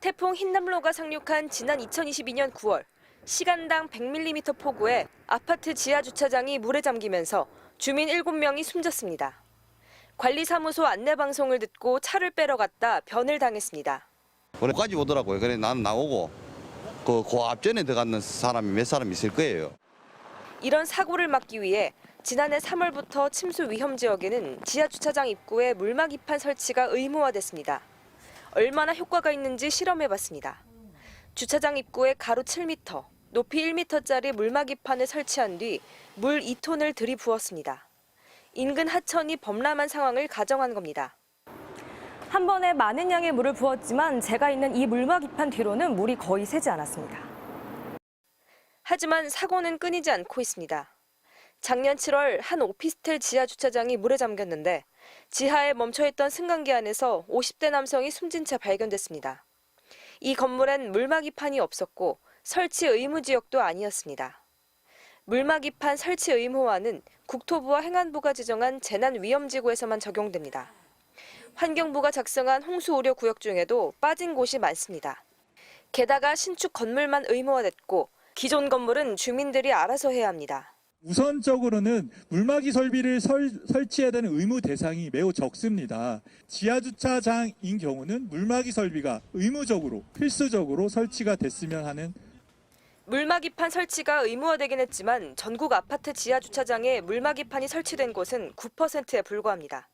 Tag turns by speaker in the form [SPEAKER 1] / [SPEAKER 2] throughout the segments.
[SPEAKER 1] 태풍 흰남노가 상륙한 지난 2022년 9월, 시간당 100mm 폭우에 아파트 지하 주차장이 물에 잠기면서 주민 7명이 숨졌습니다. 관리사무소 안내방송을 듣고 차를 빼러 갔다 변을 당했습니다.
[SPEAKER 2] 까지 오더라고요. 그래 난 나오고 그 앞전에 들어가는 사람이 몇 사람 있을 거예요.
[SPEAKER 1] 이런 사고를 막기 위해 지난해 3월부터 침수 위험 지역에는 지하 주차장 입구에 물막이판 설치가 의무화됐습니다. 얼마나 효과가 있는지 실험해봤습니다. 주차장 입구에 가로 7m, 높이 1m짜리 물막이판을 설치한 뒤 물 2톤을 들이부었습니다. 인근 하천이 범람한 상황을 가정한 겁니다.
[SPEAKER 3] 한 번에 많은 양의 물을 부었지만 제가 있는 이 물막이판 뒤로는 물이 거의 새지 않았습니다.
[SPEAKER 1] 하지만 사고는 끊이지 않고 있습니다. 작년 7월 한 오피스텔 지하 주차장이 물에 잠겼는데 지하에 멈춰있던 승강기 안에서 50대 남성이 숨진 채 발견됐습니다. 이 건물엔 물막이판이 없었고 설치 의무 지역도 아니었습니다. 물막이판 설치 의무화는 국토부와 행안부가 지정한 재난위험지구에서만 적용됩니다. 환경부가 작성한 홍수우려 구역 중에도 빠진 곳이 많습니다. 게다가 신축 건물만 의무화됐고 기존 건물은 주민들이 알아서 해야 합니다.
[SPEAKER 4] 우선적으로는 물막이 설비를 설치해야 되는 의무 대상이 매우 적습니다. 지하주차장인 경우는 물막이 설비가 의무적으로, 필수적으로 설치가 됐으면 하는.
[SPEAKER 1] 물막이판 설치가 의무화되긴 했지만 전국 아파트 지하주차장에 물막이판이 설치된 곳은 9%에 불과합니다.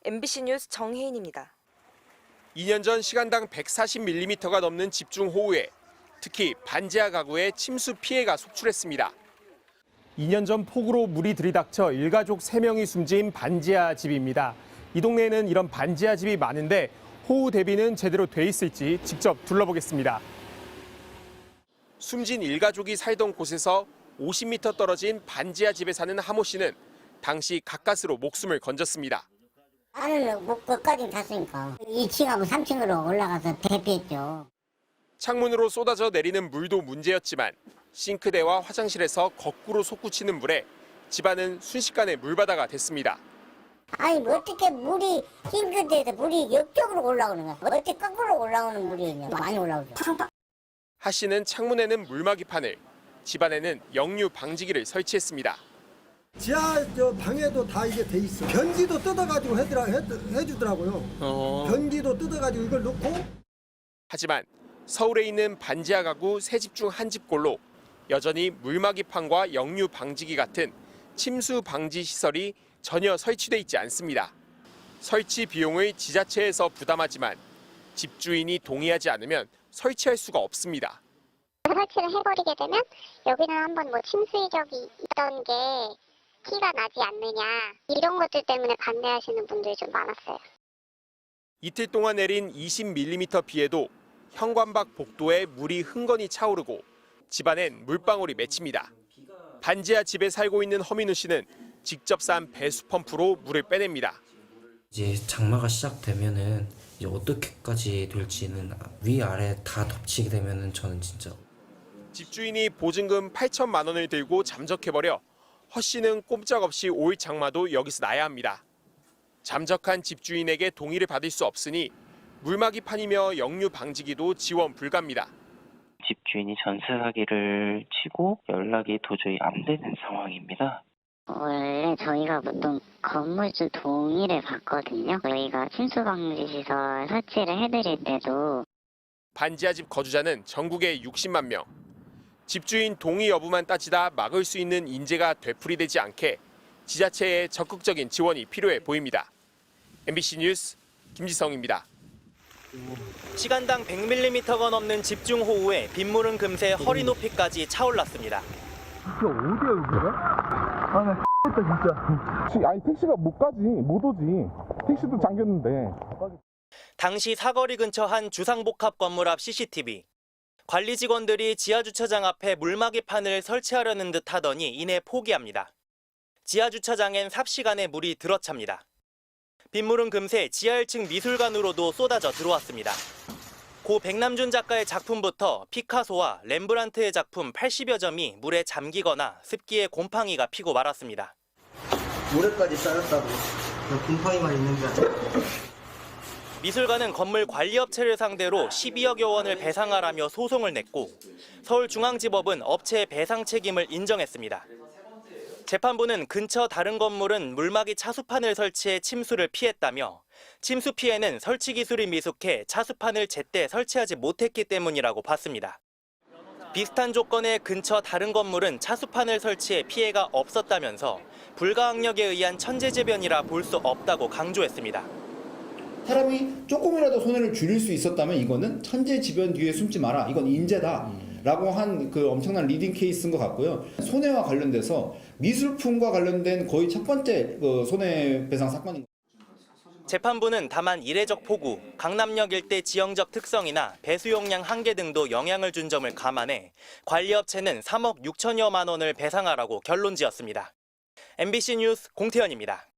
[SPEAKER 1] MBC 뉴스 정혜인입니다.
[SPEAKER 5] 2년 전 시간당 140mm가 넘는 집중호우에 특히 반지하 가구에 침수 피해가 속출했습니다.
[SPEAKER 6] 2년 전 폭우로 물이 들이닥쳐 일가족 3명이 숨진 반지하 집입니다. 이 동네에는 이런 반지하 집이 많은데 호우 대비는 제대로 돼 있을지 직접 둘러보겠습니다.
[SPEAKER 5] 숨진 일가족이 살던 곳에서 50m 떨어진 반지하 집에 사는 하모 씨는 당시 가까스로 목숨을 건졌습니다.
[SPEAKER 7] 안을 못 끝까지 탔으니까 2층하고 3층으로 올라가서 대피했죠.
[SPEAKER 5] 창문으로 쏟아져 내리는 물도 문제였지만 싱크대와 화장실에서 거꾸로 솟구치는 물에 집안은 순식간에 물바다가 됐습니다.
[SPEAKER 7] 아니 뭐 어떻게 물이 싱크대에서 물이 옆쪽으로 올라오는 거야. 어떻게 거꾸로 올라오는 물이 많이 올라오죠.
[SPEAKER 5] 하 씨는 창문에는 물막이판을, 집안에는 역류 방지기를 설치했습니다.
[SPEAKER 8] 지하 방에도 다 이게 돼 있어. 변기도 뜯어가지고 해주더라고요. 변기도 뜯어가지고 이걸 넣고.
[SPEAKER 5] 하지만 서울에 있는 반지하 가구 3집 중 한 집꼴로 여전히 물막이판과 역류 방지기 같은 침수 방지 시설이 전혀 설치돼 있지 않습니다. 설치 비용을 지자체에서 부담하지만 집주인이 동의하지 않으면 설치할 수가 없습니다.
[SPEAKER 9] 설치를 해버리게 되면 여기는 한번 침수 이력이 있던 게 티가 나지 않느냐 이런 것들 때문에 반대하시는 분들이 좀 많았어요.
[SPEAKER 5] 이틀 동안 내린 20mm 비에도 현관밖 복도에 물이 흥건히 차오르고 집안엔 물방울이 맺힙니다. 반지하 집에 살고 있는 허민우 씨는 직접 싼 배수 펌프로 물을 빼냅니다.
[SPEAKER 10] 이제 장마가 시작되면은 이제 어떻게까지 될지는 위아래 다 덮치게 되면은 저는 진짜.
[SPEAKER 5] 집주인이 보증금 8천만 원을 들고 잠적해버려 허 씨는 꼼짝없이 올 장마도 여기서 나야 합니다. 잠적한 집주인에게 동의를 받을 수 없으니 물막이판이며 역류 방지기도 지원 불가입니다.
[SPEAKER 11] 집주인이 전세 사기를 치고 연락이 도저히 안 되는 상황입니다.
[SPEAKER 9] 원래 저희가 보통 건물주 동의를 받거든요. 저희가 침수방지시설 설치를 해드릴 때도.
[SPEAKER 5] 반지하 집 거주자는 전국에 60만 명. 집주인 동의 여부만 따지다 막을 수 있는 인재가 되풀이되지 않게 지자체의 적극적인 지원이 필요해 보입니다. MBC 뉴스 김지성입니다.
[SPEAKER 12] 시간당 100mm가 넘는 집중호우에 빗물은 금세 허리 높이까지 차올랐습니다.
[SPEAKER 13] 이게 어디야 여기가? 아 나 X했다 진짜. 아니 택시가 못 오지. 택시도 잠겼는데.
[SPEAKER 12] 당시 사거리 근처 한 주상복합 건물 앞 CCTV. 관리 직원들이 지하주차장 앞에 물막이판을 설치하려는 듯 하더니 이내 포기합니다. 지하주차장엔 삽시간에 물이 들어찹니다. 빗물은 금세 지하 1층 미술관으로도 쏟아져 들어왔습니다. 고 백남준 작가의 작품부터 피카소와 렘브란트의 작품 80여 점이 물에 잠기거나 습기에 곰팡이가 피고 말았습니다.
[SPEAKER 8] 모래까지 쌓였다고 곰팡이만 있는 게 아니라.
[SPEAKER 12] 미술관은 건물 관리업체를 상대로 12억여 원을 배상하라며 소송을 냈고 서울중앙지법은 업체의 배상 책임을 인정했습니다. 재판부는 근처 다른 건물은 물막이 차수판을 설치해 침수를 피했다며 침수 피해는 설치 기술이 미숙해 차수판을 제때 설치하지 못했기 때문이라고 봤습니다. 비슷한 조건의 근처 다른 건물은 차수판을 설치해 피해가 없었다면서 불가항력에 의한 천재지변이라 볼 수 없다고 강조했습니다.
[SPEAKER 14] 사람이 조금이라도 손해를 줄일 수 있었다면 이거는 천재지변 뒤에 숨지 마라. 이건 인재다라고 한 그 엄청난 리딩 케이스인 것 같고요. 손해와 관련돼서 미술품과 관련된 거의 첫 번째 그 손해배상 사건인 겁니다.
[SPEAKER 12] 재판부는 다만 이례적 폭우, 강남역 일대 지형적 특성이나 배수용량 한계 등도 영향을 준 점을 감안해 관리업체는 3억 6천여만 원을 배상하라고 결론지었습니다. MBC 뉴스 공태현입니다.